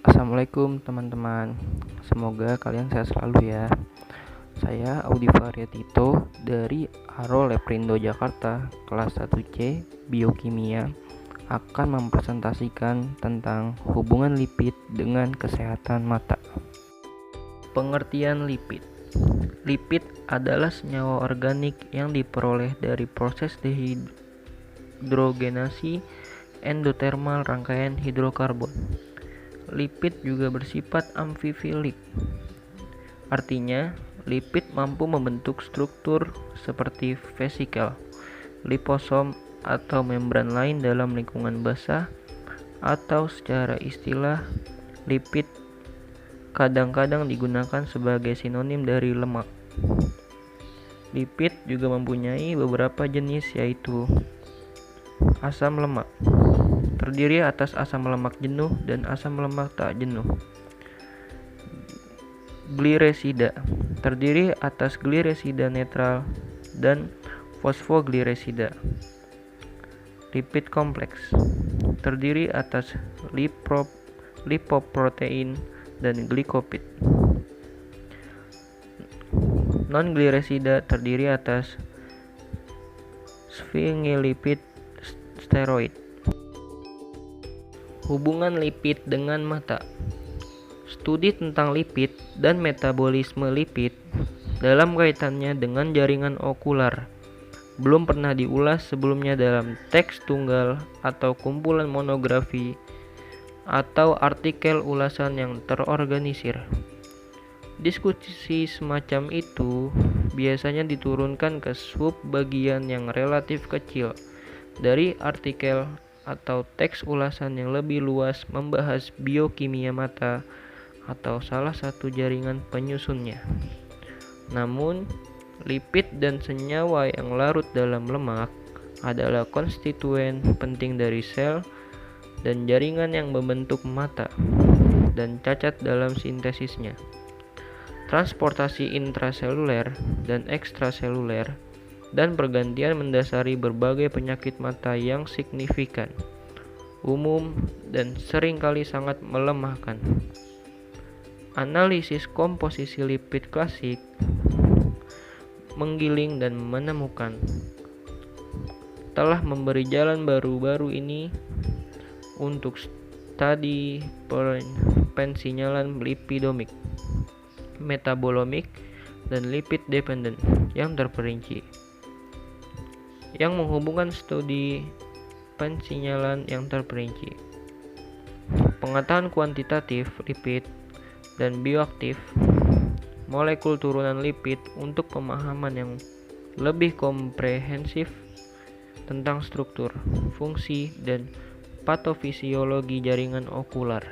Assalamualaikum teman-teman. Semoga kalian sehat selalu ya. Saya Audi Variatito dari Aro Leprindo Jakarta, kelas 1C Biokimia, akan mempresentasikan tentang hubungan lipid dengan kesehatan mata. Pengertian lipid. Lipid adalah senyawa organik yang diperoleh dari proses dehidrogenasi endotermal rangkaian hidrokarbon. Lipid juga bersifat amfifilik. Artinya, lipid mampu membentuk struktur seperti vesikel, liposom, atau membran lain dalam lingkungan basah, atau secara istilah, lipid kadang-kadang digunakan sebagai sinonim dari lemak. Lipid juga mempunyai beberapa jenis, yaitu asam lemak, terdiri atas asam lemak jenuh dan asam lemak tak jenuh. Gliresida, terdiri atas gliresida netral dan fosfogliresida. Lipid kompleks, terdiri atas lipoprotein dan glikopid. Non-gliresida terdiri atas sphingolipid steroid. Hubungan lipid dengan mata. Studi tentang lipid dan metabolisme lipid dalam kaitannya dengan jaringan okular belum pernah diulas sebelumnya dalam teks tunggal atau kumpulan monografi atau artikel ulasan yang terorganisir. Diskusi semacam itu biasanya diturunkan ke sub bagian yang relatif kecil dari artikel atau teks ulasan yang lebih luas membahas biokimia mata atau salah satu jaringan penyusunnya. Namun, lipid dan senyawa yang larut dalam lemak adalah konstituen penting dari sel dan jaringan yang membentuk mata dan cacat dalam sintesisnya. Transportasi intraseluler dan ekstraseluler dan pergantian mendasari berbagai penyakit mata yang signifikan, umum, dan seringkali sangat melemahkan. Analisis komposisi lipid klasik menggiling dan menemukan telah memberi jalan baru-baru ini untuk studi pensinyalan lipidomik, metabolomik, dan lipid dependent yang terperinci, yang menghubungkan studi pensinyalan yang terperinci, pengetahuan kuantitatif lipid dan bioaktif, molekul turunan lipid untuk pemahaman yang lebih komprehensif tentang struktur, fungsi, dan patofisiologi jaringan okular.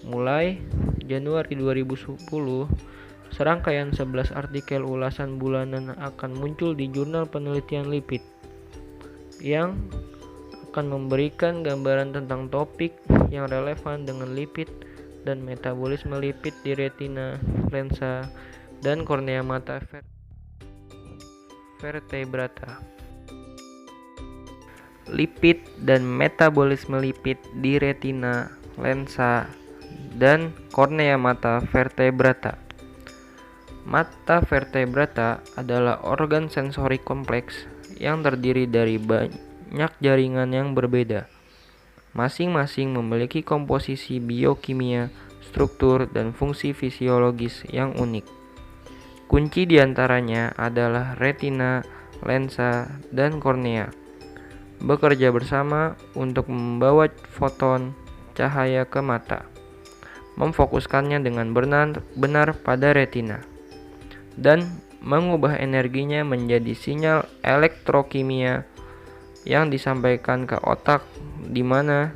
Mulai Januari 2010, serangkaian 11 artikel ulasan bulanan akan muncul di jurnal penelitian lipid yang akan memberikan gambaran tentang topik yang relevan dengan lipid dan metabolisme lipid di retina, lensa, dan kornea mata vertebrata. Lipid dan metabolisme lipid di retina, lensa, dan kornea mata vertebrata. Mata vertebrata adalah organ sensori kompleks yang terdiri dari banyak jaringan yang berbeda. Masing-masing memiliki komposisi biokimia, struktur, dan fungsi fisiologis yang unik. Kunci diantaranya adalah retina, lensa, dan kornea bekerja bersama untuk membawa foton cahaya ke mata, memfokuskannya dengan benar pada retina, dan mengubah energinya menjadi sinyal elektrokimia yang disampaikan ke otak, di mana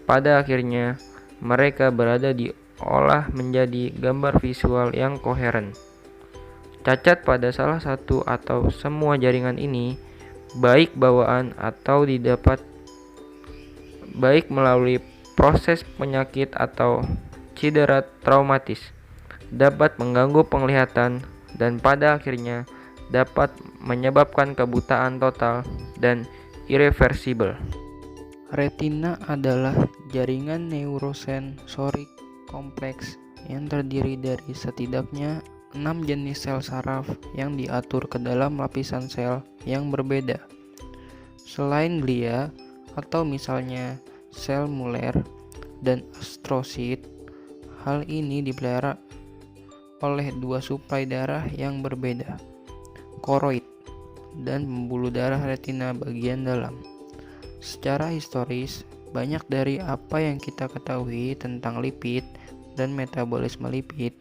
pada akhirnya mereka berada diolah menjadi gambar visual yang koheren. Cacat pada salah satu atau semua jaringan ini, baik bawaan atau didapat baik melalui proses penyakit atau cedera traumatis, dapat mengganggu penglihatan dan pada akhirnya dapat menyebabkan kebutaan total dan irreversibel. Retina adalah jaringan neurosensorik kompleks yang terdiri dari setidaknya 6 jenis sel saraf yang diatur ke dalam lapisan sel yang berbeda. Selain glia atau misalnya sel Muller dan astrosit, hal ini dipelihara oleh dua suplai darah yang berbeda, koroid dan pembuluh darah retina bagian dalam. Secara historis, banyak dari apa yang kita ketahui tentang lipid dan metabolisme lipid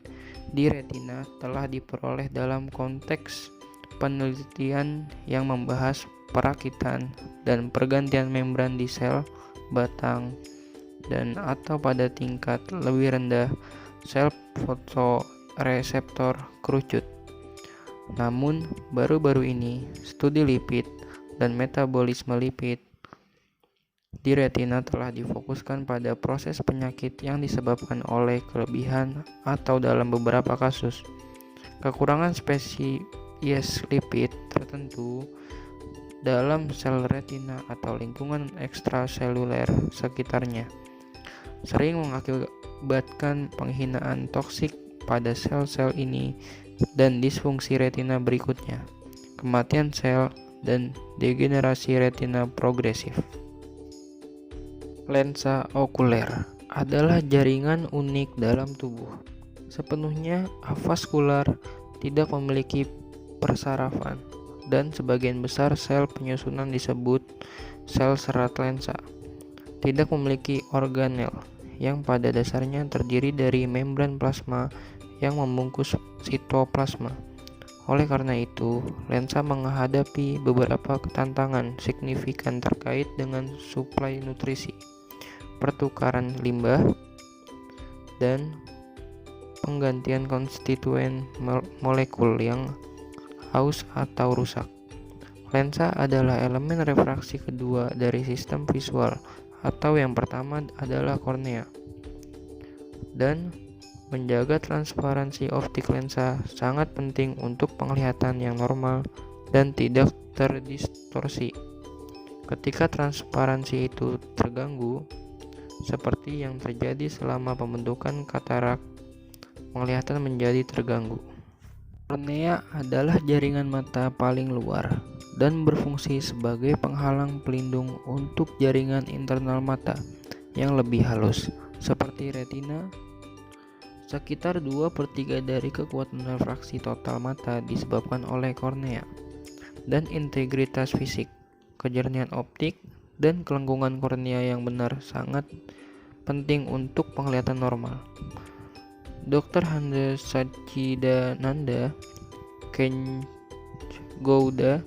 di retina telah diperoleh dalam konteks penelitian yang membahas perakitan dan pergantian membran di sel batang dan atau pada tingkat lebih rendah sel fotoreseptor kerucut. Namun, baru-baru ini studi lipid dan metabolisme lipid di retina telah difokuskan pada proses penyakit yang disebabkan oleh kelebihan atau dalam beberapa kasus kekurangan spesies lipid tertentu dalam sel retina atau lingkungan ekstraseluler sekitarnya, sering mengakibatkan penghinaan toksik pada sel-sel ini dan disfungsi retina berikutnya, kematian sel, dan degenerasi retina progresif. Lensa okuler adalah jaringan unik dalam tubuh. Sepenuhnya avaskular, tidak memiliki persarafan, dan sebagian besar sel penyusunan disebut sel serat lensa. Tidak memiliki organel, yang pada dasarnya terdiri dari membran plasma yang membungkus sitoplasma. Oleh karena itu, lensa menghadapi beberapa tantangan signifikan terkait dengan suplai nutrisi, pertukaran limbah, dan penggantian konstituen molekul yang haus atau rusak. Lensa adalah elemen refraksi kedua dari sistem visual, atau yang pertama adalah kornea. Dan menjaga transparansi optik lensa sangat penting untuk penglihatan yang normal dan tidak terdistorsi. Ketika transparansi itu terganggu, seperti yang terjadi selama pembentukan katarak, penglihatan menjadi terganggu. Kornea adalah jaringan mata paling luar dan berfungsi sebagai penghalang pelindung untuk jaringan internal mata yang lebih halus, seperti retina. Sekitar 2/3 dari kekuatan refraksi total mata disebabkan oleh kornea, dan integritas fisik, kejernihan optik, dan kelengkungan kornea yang benar sangat penting untuk penglihatan normal. Dr. Handa Sachidananda, Ken Gouda,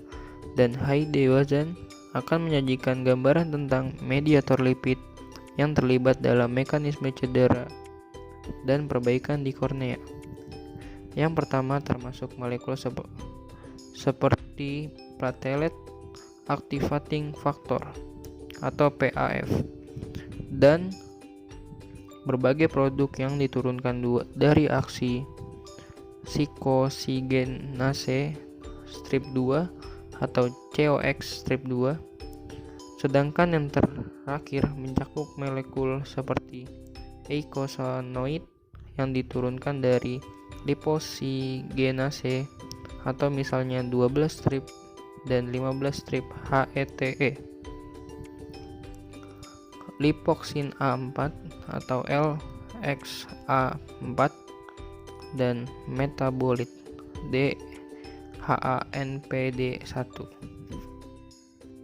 dan Heide Wazan akan menyajikan gambaran tentang mediator lipid yang terlibat dalam mekanisme cedera dan perbaikan di kornea. Yang pertama termasuk molekul seperti platelet activating factor atau PAF dan berbagai produk yang diturunkan dari aksi psikosigenase strip 2 atau COX strip 2. Sedangkan yang terakhir mencakup molekul seperti eicosanoid yang diturunkan dari liposigenase atau misalnya 12 strip dan 15 strip HETE, lipoksin A4 atau LXA4, dan metabolit DHANPD1.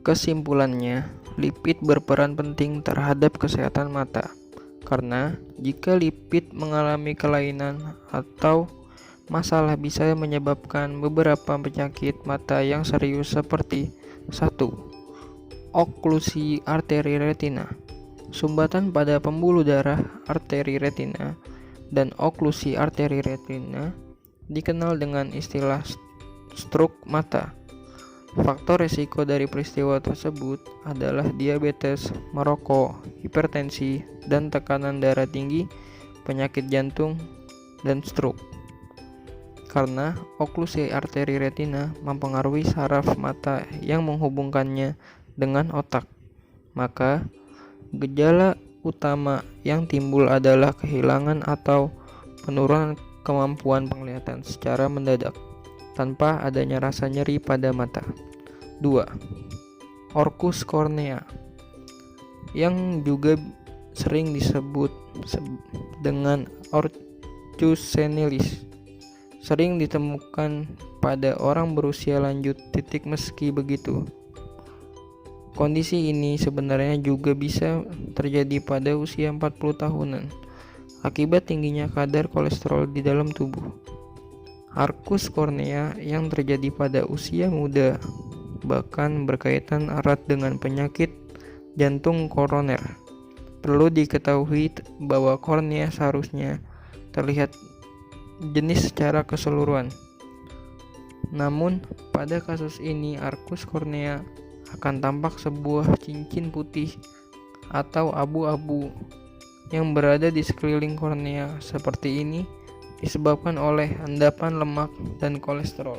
Kesimpulannya, lipid berperan penting terhadap kesehatan mata, karena jika lipid mengalami kelainan atau masalah bisa menyebabkan beberapa penyakit mata yang serius seperti 1. Oklusi arteri retina, sumbatan pada pembuluh darah arteri retina, dan oklusi arteri retina dikenal dengan istilah stroke mata. Faktor risiko dari peristiwa tersebut adalah diabetes, merokok, hipertensi, dan tekanan darah tinggi, penyakit jantung, dan stroke. Karena oklusi arteri retina mempengaruhi saraf mata yang menghubungkannya dengan otak, maka gejala utama yang timbul adalah kehilangan atau penurunan kemampuan penglihatan secara mendadak tanpa adanya rasa nyeri pada mata. 2. Orkus kornea yang juga sering disebut dengan orcus senilis sering ditemukan pada orang berusia lanjut. Meski begitu, kondisi ini sebenarnya juga bisa terjadi pada usia 40 tahunan akibat tingginya kadar kolesterol di dalam tubuh. Arkus kornea yang terjadi pada usia muda bahkan berkaitan erat dengan penyakit jantung koroner. Perlu diketahui bahwa kornea seharusnya terlihat jenis secara keseluruhan. Namun, pada kasus ini arkus kornea akan tampak sebuah cincin putih atau abu-abu yang berada di sekeliling kornea. Seperti ini disebabkan oleh endapan lemak dan kolesterol.